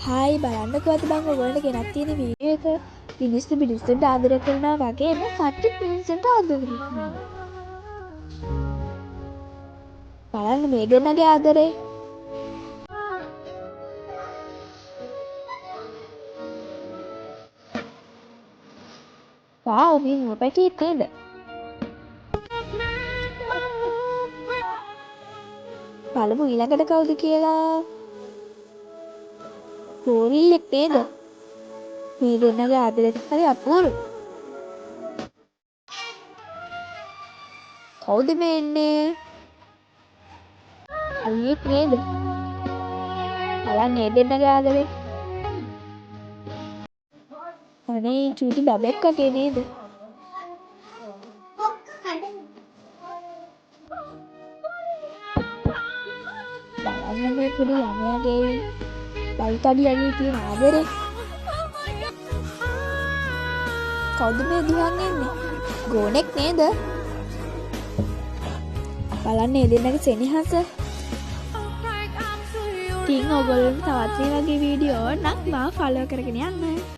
Hi බලන්නකෝ අද බං ඔයගොල්ලන්ට ගෙනත් තියෙන වීඩියෝ එක මිනිස්සුන්ට ආදර කරනවා වගේම කට්ටිය මිනිස්සුන්ට ආදර කරනවා. බලන්න මේ දෙන්නගේ ආදරේ. වාව් මේ මුවපැටියෙක් නේද? බලමු ඊළඟට කවුද කියලා. ගෝරිල්ලෙක් නේද? මේ දෙන්නගේ ආදරෙත් හරි අපූර්වයි. කවුද මේ එන්නේ? අයියෙක් නේද? බලන්න මේ දෙන්නගේ ආදරේ. අනේ චූටි බබෙක් වගේ නේද? බලන්න මේ පොඩි ළමයාගේ බයිටඩියගේ තියෙන ආදරේ. කවුද මේ දුවන් එන්නේ? ගෝනෙක් නේද? බලන්න මේ දෙන්නගේ සෙනෙහස. ඉතින් ඔයගොල්ලෝ තවත් මේ වගේ වීඩියෝ නම් මාව ෆලෝ කරගෙන යන්න.